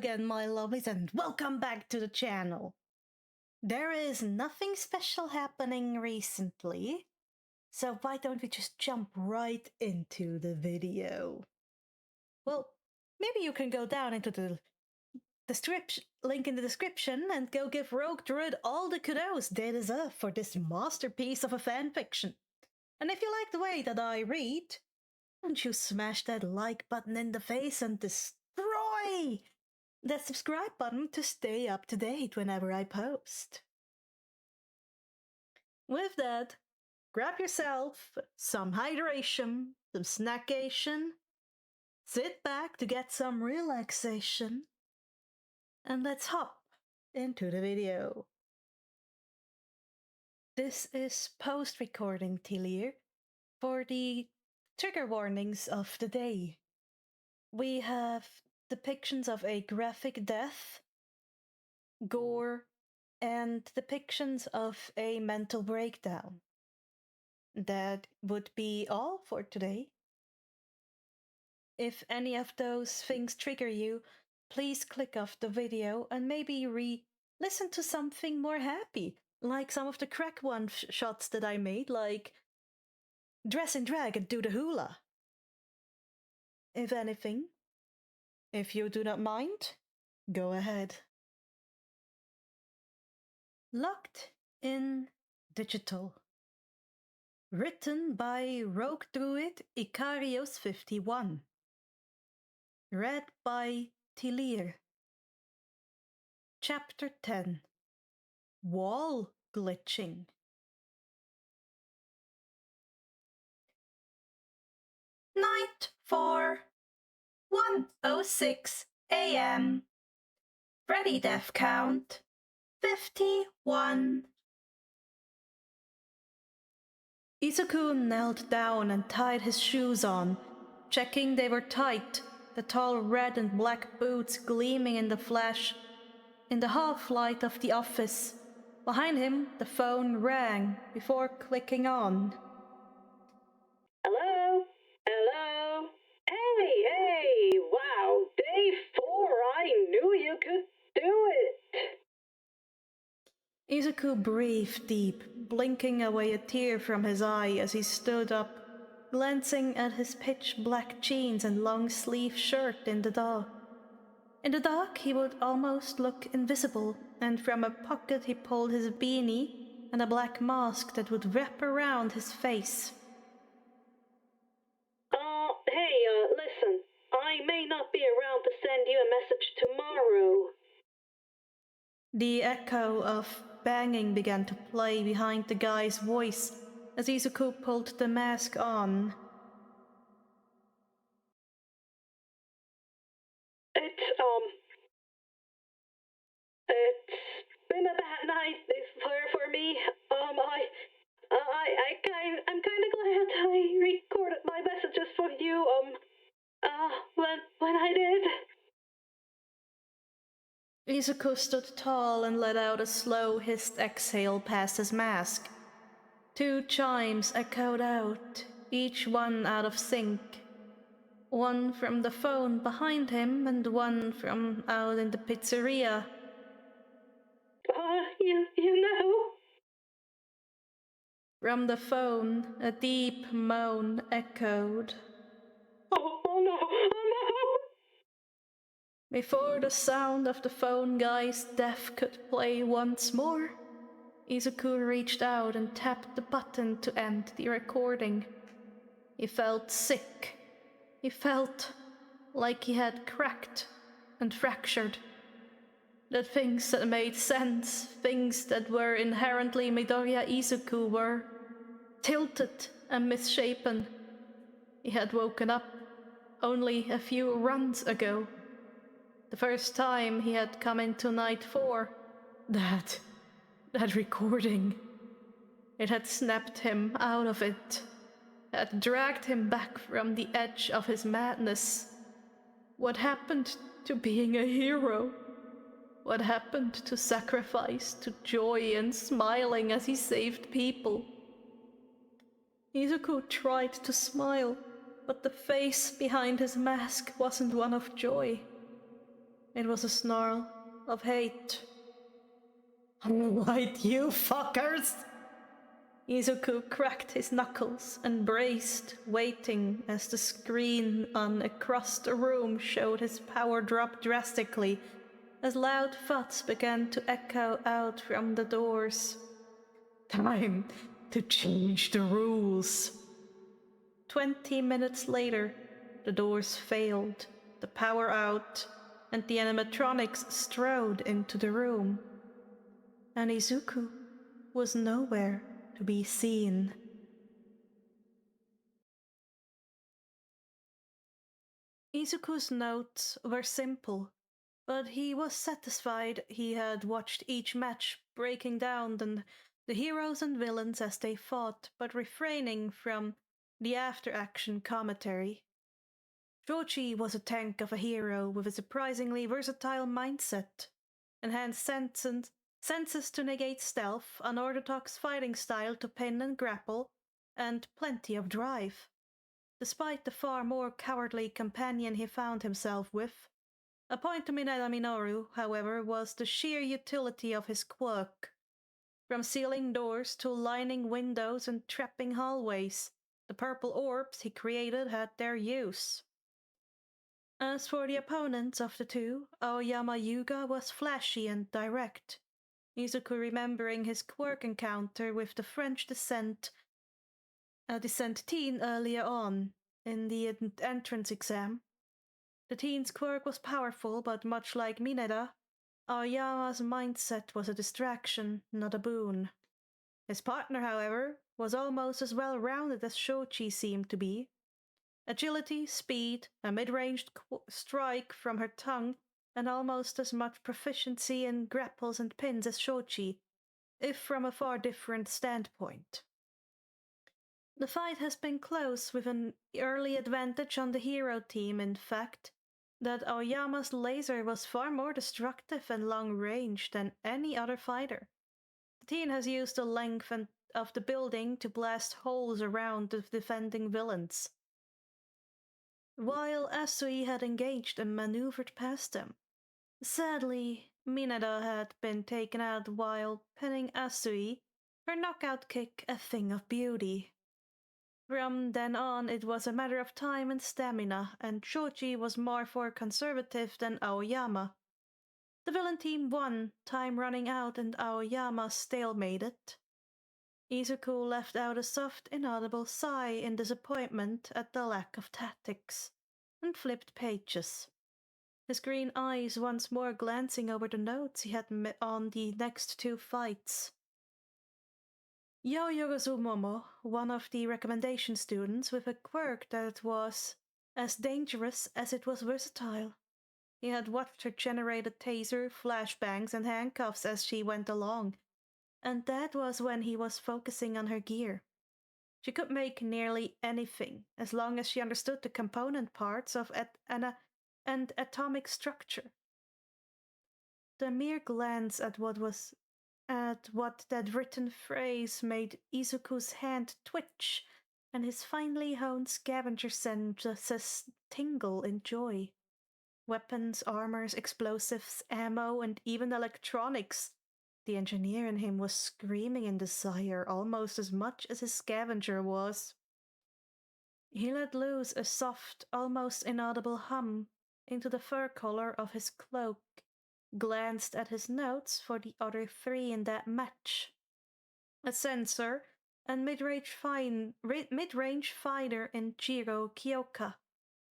again, my lovelies, and welcome back to the channel. There is nothing special happening recently, so why don't we just jump right into the video? Well, maybe you can go down into the link in the description and go give RogueDruid all the kudos they deserve for this masterpiece of a fanfiction. And if you like the way that I read, don't you smash that like button in the face and destroy the subscribe button to stay up to date whenever I post. With that, grab yourself some hydration, some snackation, sit back to get some relaxation, and let's hop into the video. This is post-recording Tilir for the trigger warnings of the day. We have depictions of a graphic death, gore, and depictions of a mental breakdown. That would be all for today. If any of those things trigger you, please click off the video and maybe listen to something more happy, like some of the crack one-shots that I made, like dress in drag and do the hula. If anything, if you do not mind, go ahead. Locked in Digital. Written by RogueDruid Icarios51. Read by Tilir. Chapter 10. Wall Glitching. Night 4. 1:06 a.m. Ready death count 51. Izuku knelt down and tied his shoes on, checking they were tight, the tall red and black boots gleaming in the flash. In the half-light of the office, behind him the phone rang before clicking on. Hello? Hello? Hey! Wow, day 4, I knew you could do it! Izuku breathed deep, blinking away a tear from his eye as he stood up, glancing at his pitch-black jeans and long-sleeve shirt in the dark. In the dark he would almost look invisible, and from a pocket he pulled his beanie and a black mask that would wrap around his face. Hey, listen, I may not be around to send you a message tomorrow. The echo of banging began to play behind the guy's voice as Izuku pulled the mask on. It's been a bad night for me. I'm kinda glad I recorded my messages for you, when I did. Izuku stood tall and let out a slow hissed exhale past his mask. 2 chimes echoed out, each one out of sync. One from the phone behind him and one from out in the pizzeria. You know? From the phone, a deep moan echoed. Oh no! Before the sound of the phone guy's death could play once more, Izuku reached out and tapped the button to end the recording. He felt sick. He felt like he had cracked and fractured. That things that made sense, things that were inherently Midoriya Izuku were tilted and misshapen. He had woken up only a few runs ago. The first time he had come into night 4, that recording. It had snapped him out of it, had dragged him back from the edge of his madness. What happened to being a hero? What happened to sacrifice, to joy and smiling as he saved people? Izuku tried to smile, but the face behind his mask wasn't one of joy. It was a snarl of hate. Alright, you fuckers! Izuku cracked his knuckles and braced, waiting as the screen on across the room showed his power drop drastically as loud thuds began to echo out from the doors. Time to change the rules. 20 minutes later, the doors failed, the power out, and the animatronics strode into the room. And Izuku was nowhere to be seen. Izuku's notes were simple, but he was satisfied he had watched each match, breaking down the heroes and villains as they fought, but refraining from the after-action commentary. Shoji was a tank of a hero with a surprisingly versatile mindset, enhanced senses to negate stealth, unorthodox fighting style to pin and grapple, and plenty of drive. Despite the far more cowardly companion he found himself with, a point to Mineta Minoru, however, was the sheer utility of his quirk. From sealing doors to lining windows and trapping hallways, the purple orbs he created had their use. As for the opponents of the two, Aoyama Yuga was flashy and direct, Izuku remembering his quirk encounter with the French descent teen earlier on in the entrance exam. The teen's quirk was powerful, but much like Mineta, Aoyama's mindset was a distraction, not a boon. His partner, however, was almost as well-rounded as Shoji seemed to be. Agility, speed, a mid-range strike from her tongue, and almost as much proficiency in grapples and pins as Shoji, if from a far different standpoint. The fight has been close, with an early advantage on the hero team, in fact, that Aoyama's laser was far more destructive and long-range than any other fighter. The teen has used the length of the building to blast holes around the defending villains, while Asui had engaged and maneuvered past them. Sadly, Mineta had been taken out while pinning Asui, her knockout kick a thing of beauty. From then on, it was a matter of time and stamina, and Shoji was more for conservative than Aoyama. The villain team won, time running out, and Aoyama stalemated. Izuku left out a soft, inaudible sigh in disappointment at the lack of tactics, and flipped pages, his green eyes once more glancing over the notes he had on the next two fights. Yo-Yogazu Momo, one of the recommendation students with a quirk that was as dangerous as it was versatile. He had watched her generate a taser, flashbangs, and handcuffs as she went along, and that was when he was focusing on her gear. She could make nearly anything, as long as she understood the component parts of and atomic structure. The mere glance at what that written phrase made Izuku's hand twitch, and his finely honed scavenger senses tingle in joy. Weapons, armors, explosives, ammo, and even electronics. The engineer in him was screaming in desire almost as much as his scavenger was. He let loose a soft, almost inaudible hum into the fur collar of his cloak, glanced at his notes for the other three in that match. A censor and mid-range fighter in Jiro Kyoka,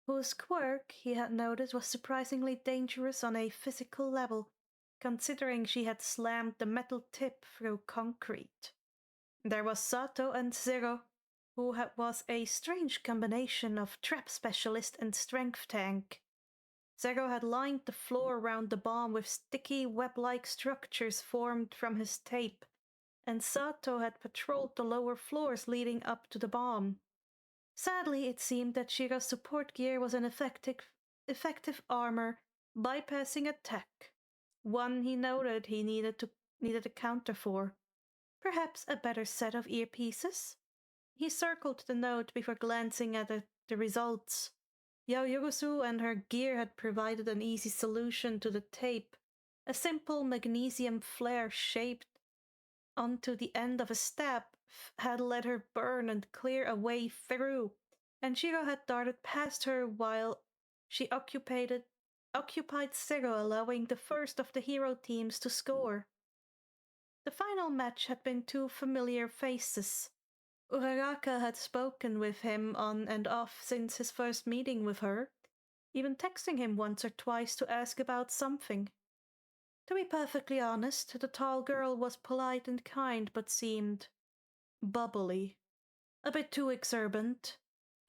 whose quirk he had noted was surprisingly dangerous on a physical level, considering she had slammed the metal tip through concrete. There was Sato and Zero, who was a strange combination of trap specialist and strength tank. Zero had lined the floor around the bomb with sticky web-like structures formed from his tape, and Sato had patrolled the lower floors leading up to the bomb. Sadly, it seemed that Shira's support gear was an effective armor bypassing attack, one he noted he needed a counter for. Perhaps a better set of earpieces? He circled the note before glancing at the results. Yaoyorosu and her gear had provided an easy solution to the tape. A simple magnesium flare shaped onto the end of a stab had let her burn and clear a way through, and Shiro had darted past her while she occupied Zero, allowing the first of the hero teams to score. The final match had been two familiar faces. Uraraka had spoken with him on and off since his first meeting with her, even texting him once or twice to ask about something. To be perfectly honest, the tall girl was polite and kind but seemed bubbly. A bit too exuberant.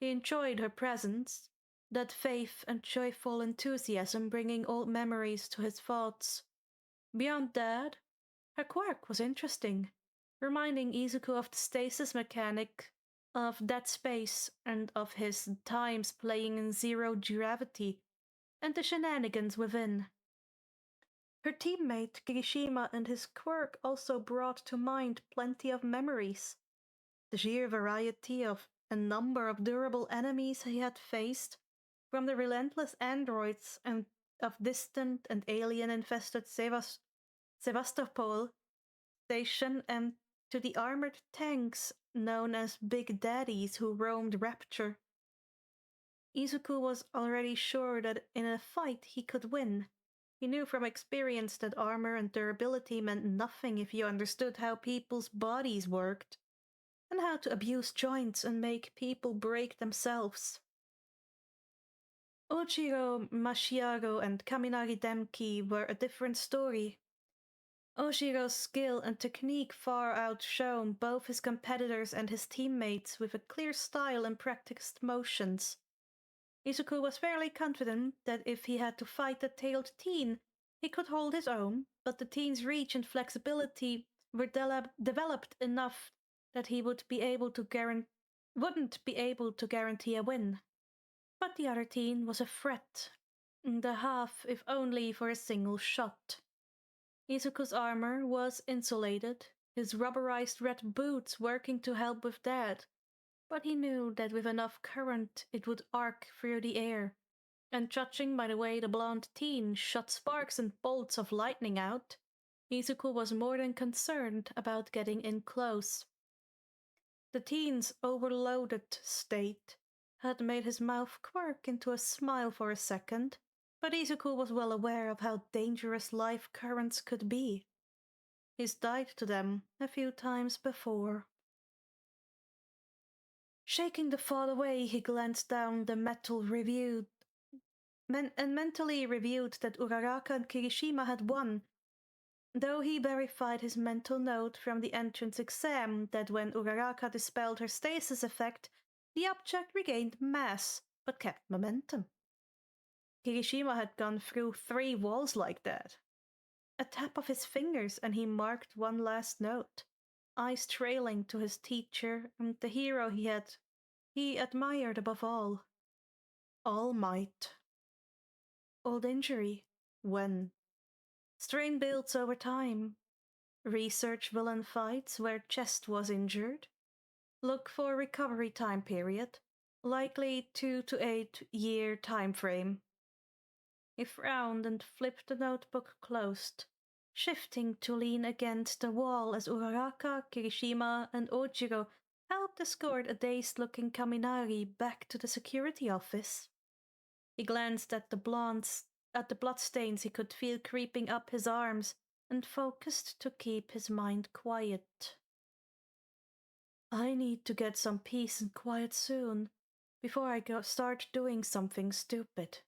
He enjoyed her presence, that faith and joyful enthusiasm bringing old memories to his thoughts. Beyond that, her quirk was interesting, reminding Izuku of the stasis mechanic of Dead Space and of his times playing in zero gravity and the shenanigans within. Her teammate Kirishima and his quirk also brought to mind plenty of memories. The sheer variety of a number of durable enemies he had faced, from the relentless androids and of distant and alien-infested Sevastopol station and to the armored tanks known as Big Daddies who roamed Rapture. Izuku was already sure that in a fight he could win. He knew from experience that armor and durability meant nothing if you understood how people's bodies worked, and how to abuse joints and make people break themselves. Ojiro, Mashiaro, and Kaminari Demki were a different story. Ojiro's skill and technique far outshone both his competitors and his teammates with a clear style and practiced motions. Izuku was fairly confident that if he had to fight the tailed teen, he could hold his own, but the teen's reach and flexibility were developed enough that he wouldn't be able to guarantee a win. But the other teen was a threat, the half if only for a single shot. Izuku's armor was insulated, his rubberized red boots working to help with that, but he knew that with enough current it would arc through the air, and judging by the way the blonde teen shot sparks and bolts of lightning out, Izuku was more than concerned about getting in close. The teen's overloaded state had made his mouth quirk into a smile for a second, but Izuku was well aware of how dangerous life currents could be. He's died to them a few times before. Shaking the thought away, he glanced down the metal and mentally reviewed that Uraraka and Kirishima had won, though he verified his mental note from the entrance exam that when Uraraka dispelled her stasis effect, the object regained mass, but kept momentum. Kirishima had gone through 3 walls like that. A tap of his fingers and he marked one last note, eyes trailing to his teacher and the hero he admired above all. All might. Old injury. When? Strain builds over time. Research villain fights where chest was injured. Look for recovery time period, likely 2 to 8 year time frame. He frowned and flipped the notebook closed, shifting to lean against the wall as Uraraka, Kirishima, and Ojiro helped escort a dazed-looking Kaminari back to the security office. He glanced at the bloodstains he could feel creeping up his arms and focused to keep his mind quiet. I need to get some peace and quiet soon, before I start doing something stupid.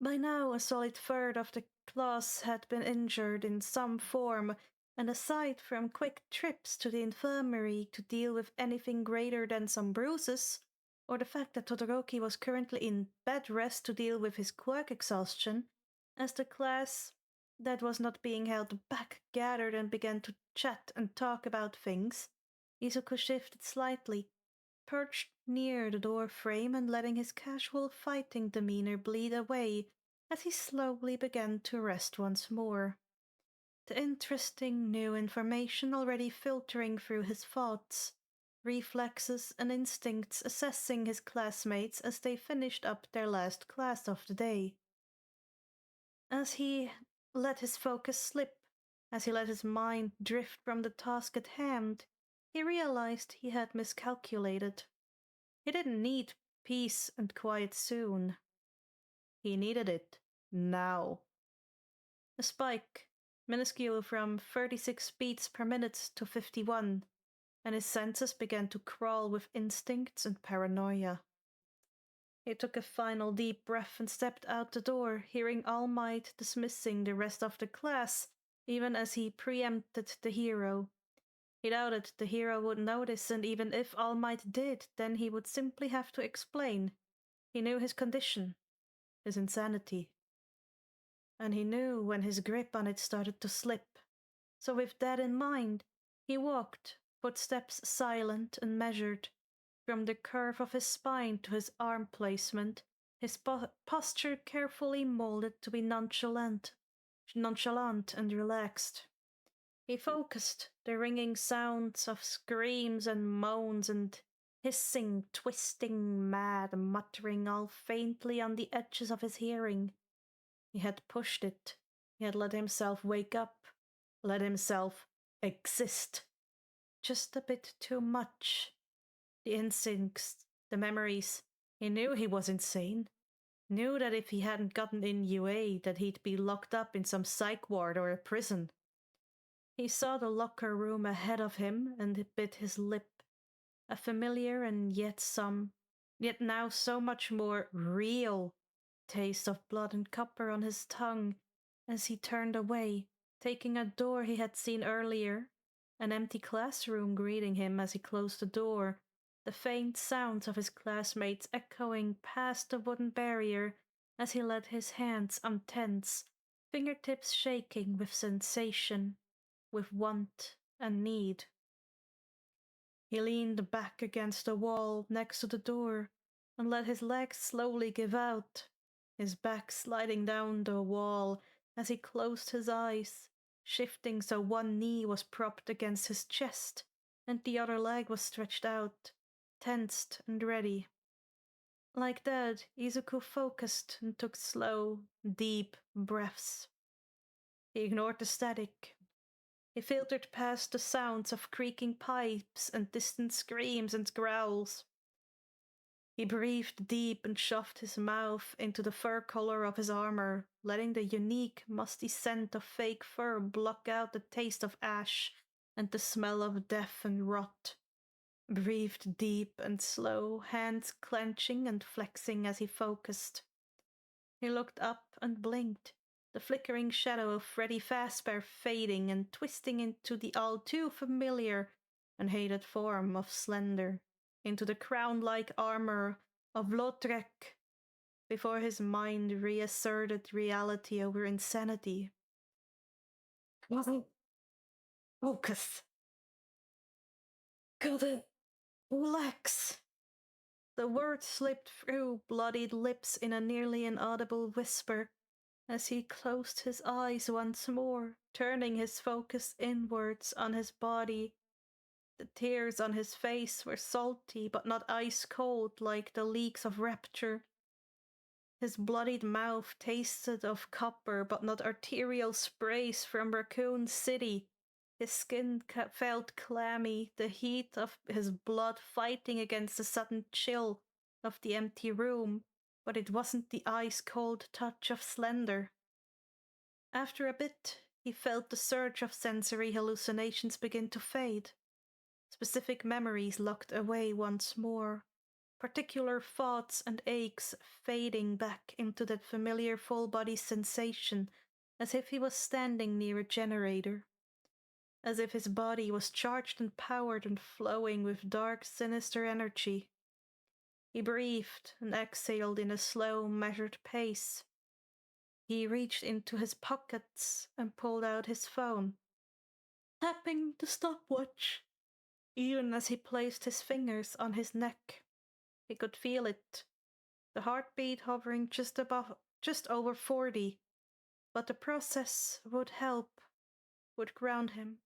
By now, a solid third of the class had been injured in some form, and aside from quick trips to the infirmary to deal with anything greater than some bruises, or the fact that Todoroki was currently in bed rest to deal with his quirk exhaustion, as the class that was not being held back gathered and began to chat and talk about things, Izuku shifted slightly, perched near the door frame and letting his casual fighting demeanor bleed away as he slowly began to rest once more. The interesting new information already filtering through his thoughts. reflexes and instincts assessing his classmates as they finished up their last class of the day. As he let his focus slip, as he let his mind drift from the task at hand, he realized he had miscalculated. He didn't need peace and quiet soon. He needed it now. A spike, minuscule from 36 beats per minute to 51, and his senses began to crawl with instincts and paranoia. He took a final deep breath and stepped out the door, hearing All Might dismissing the rest of the class, even as he preempted the hero. He doubted the hero would notice, and even if All Might did, then he would simply have to explain. He knew his condition, his insanity. And he knew when his grip on it started to slip. So with that in mind, he walked, footsteps silent and measured, from the curve of his spine to his arm placement, his posture carefully molded to be nonchalant and relaxed. He focused the ringing sounds of screams and moans and hissing, twisting, mad muttering all faintly on the edges of his hearing. He had pushed it. He had let himself wake up, let himself exist. Just a bit too much. The instincts, the memories. He knew he was insane. Knew that if he hadn't gotten in UA, that he'd be locked up in some psych ward or a prison. He saw the locker room ahead of him and bit his lip. A familiar and yet now so much more real taste of blood and copper on his tongue as he turned away, taking a door he had seen earlier, an empty classroom greeting him as he closed the door, the faint sounds of his classmates echoing past the wooden barrier as he let his hands untense, fingertips shaking with sensation, with want and need. He leaned back against the wall next to the door and let his legs slowly give out, his back sliding down the wall as he closed his eyes, shifting so one knee was propped against his chest and the other leg was stretched out, tensed and ready. Like that, Izuku focused and took slow, deep breaths. He ignored the static. He filtered past the sounds of creaking pipes and distant screams and growls. He breathed deep and shoved his mouth into the fur color of his armor, letting the unique, musty scent of fake fur block out the taste of ash and the smell of death and rot. Breathed deep and slow, hands clenching and flexing as he focused. He looked up and blinked, the flickering shadow of Freddy Fazbear fading and twisting into the all too familiar and hated form of Slender, into the crown-like armor of Lautrec, before his mind reasserted reality over insanity. Focus. Gotta relax. The words slipped through bloodied lips in a nearly inaudible whisper as he closed his eyes once more, turning his focus inwards on his body. The tears on his face were salty but not ice-cold like the leaks of rapture. His bloodied mouth tasted of copper but not arterial sprays from Raccoon City. His skin felt clammy, the heat of his blood fighting against the sudden chill of the empty room, but it wasn't the ice-cold touch of Slender. After a bit, he felt the surge of sensory hallucinations begin to fade. Specific memories locked away once more, particular thoughts and aches fading back into that familiar full-body sensation as if he was standing near a generator. As if his body was charged and powered and flowing with dark, sinister energy. He breathed and exhaled in a slow, measured pace. He reached into his pockets and pulled out his phone, tapping the stopwatch. Even as he placed his fingers on his neck, he could feel it, the heartbeat hovering just over 40, but the process would help, would ground him.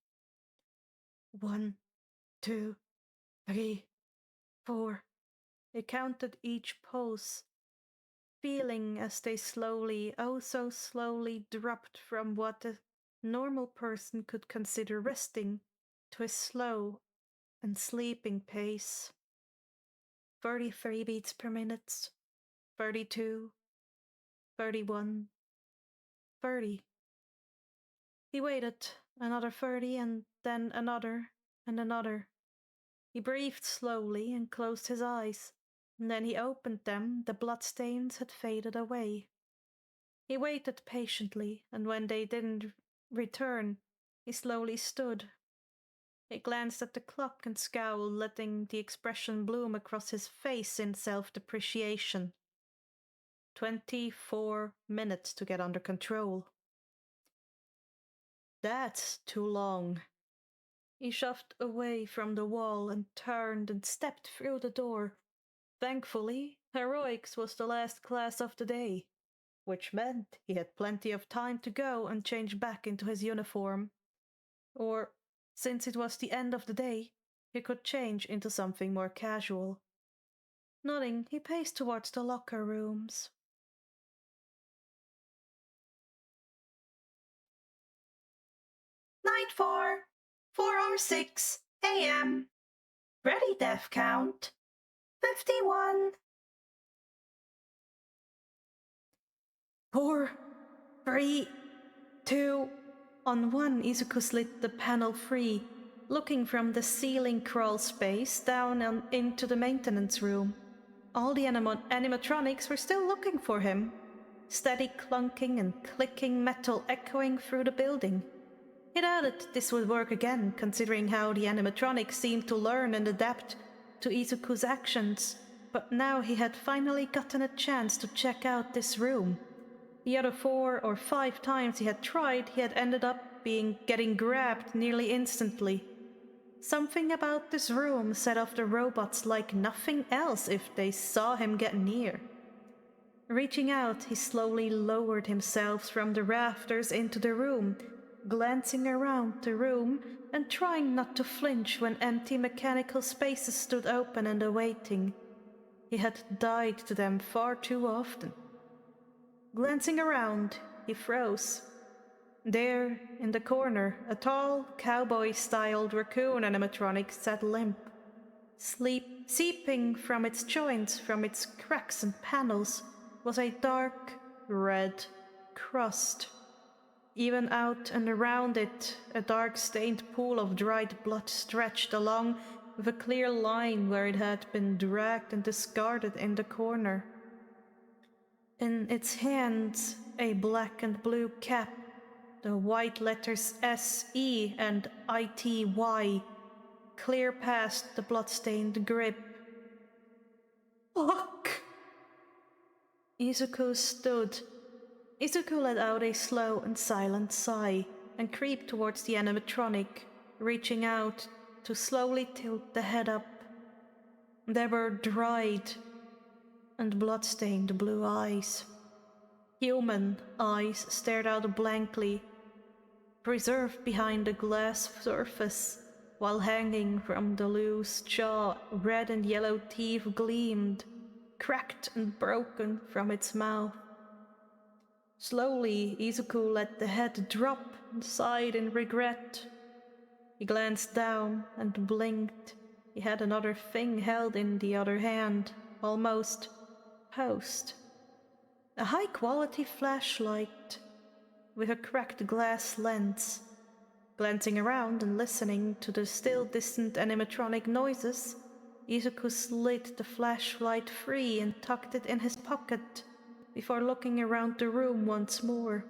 1, 2, 3, 4. He counted each pulse, feeling as they slowly, oh so slowly, dropped from what a normal person could consider resting to a slow and sleeping pace. 33 beats per minute, 32, 31, 30. He waited another 30 and then another and another. He breathed slowly and closed his eyes, and then he opened them. The bloodstains had faded away. He waited patiently, and when they didn't return, he slowly stood. He glanced at the clock and scowled, letting the expression bloom across his face in self-depreciation. 24 minutes to get under control. That's too long. He shoved away from the wall and turned and stepped through the door. Thankfully, heroics was the last class of the day, which meant he had plenty of time to go and change back into his uniform. Or, since it was the end of the day, he could change into something more casual. Nodding, he paced towards the locker rooms. Night 4, 4:06 a.m. Ready, death count. 51. 4, 3, 2. On 1, Izuku slid the panel free, looking from the ceiling crawl space down and into the maintenance room. All the animatronics were still looking for him. Steady clunking and clicking metal echoing through the building. He doubted this would work again, considering how the animatronics seemed to learn and adapt to Izuku's actions, but now he had finally gotten a chance to check out this room. The other 4 or 5 times he had tried, he had ended up getting grabbed nearly instantly. Something about this room set off the robots like nothing else if they saw him get near. Reaching out, he slowly lowered himself from the rafters into the room, glancing around the room and trying not to flinch when empty mechanical spaces stood open and awaiting. He had died to them far too often. Glancing around, he froze. There, in the corner, a tall, cowboy-styled raccoon animatronic sat limp. Seeping from its joints, from its cracks and panels, was a dark, red crust. Even out and around it, a dark-stained pool of dried blood stretched along with a clear line where it had been dragged and discarded in the corner. In its hands, a black and blue cap, the white letters S-E and I-T-Y, clear past the bloodstained grip. Fuck! Izuku stood. Izuku let out a slow and silent sigh and creeped towards the animatronic, reaching out to slowly tilt the head up. There were dried and blood-stained blue eyes. Human eyes stared out blankly, preserved behind a glass surface, while hanging from the loose jaw, red and yellow teeth gleamed, cracked and broken from its mouth. Slowly, Izuku let the head drop and sighed in regret. He glanced down and blinked. He had another thing held in the other hand, almost posed. A high-quality flashlight with a cracked glass lens. Glancing around and listening to the still distant animatronic noises, Izuku slid the flashlight free and tucked it in his pocket before looking around the room once more.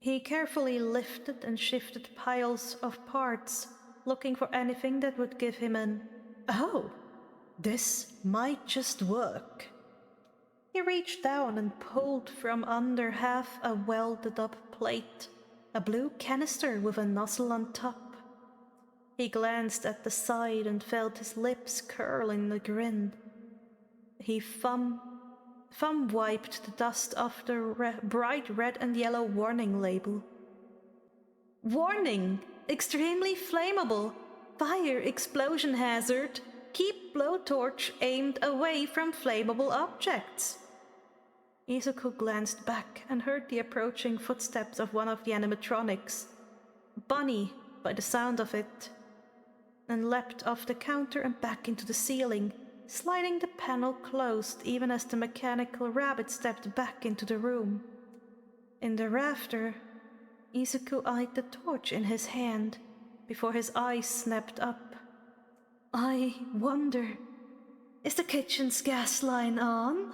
He carefully lifted and shifted piles of parts, looking for anything that would give him an, "Oh, this might just work." He reached down and pulled from under half a welded-up plate, a blue canister with a nozzle on top. He glanced at the side and felt his lips curl in a grin. He thumb-wiped the dust off the bright red and yellow warning label. "Warning! Extremely flammable! Fire explosion hazard. Keep blowtorch aimed away from flammable objects. Izuku glanced back and heard the approaching footsteps of one of the animatronics. Bunny, by the sound of it, and leapt off the counter and back into the ceiling, sliding the panel closed even as the mechanical rabbit stepped back into the room. In the rafter, Izuku eyed the torch in his hand before his eyes snapped up. I wonder, is the kitchen's gas line on?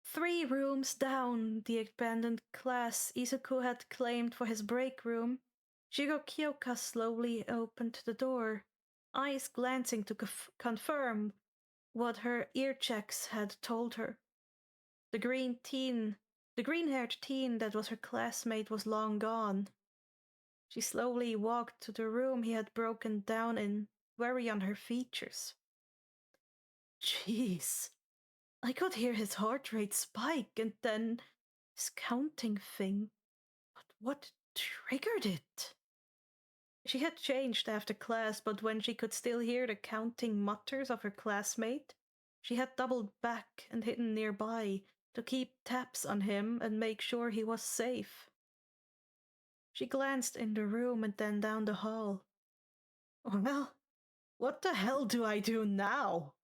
Three rooms down the abandoned class Izuku had claimed for his break room, Shigokyoka slowly opened the door, eyes glancing to confirm what her ear checks had told her. The green-haired teen that was her classmate was long gone. She slowly walked to the room he had broken down in, worry on her features. Jeez, I could hear his heart rate spike and then his counting thing. But what triggered it? She had changed after class, but when she could still hear the counting mutters of her classmate, she had doubled back and hidden nearby to keep tabs on him and make sure he was safe. She glanced in the room and then down the hall. Well, what the hell do I do now?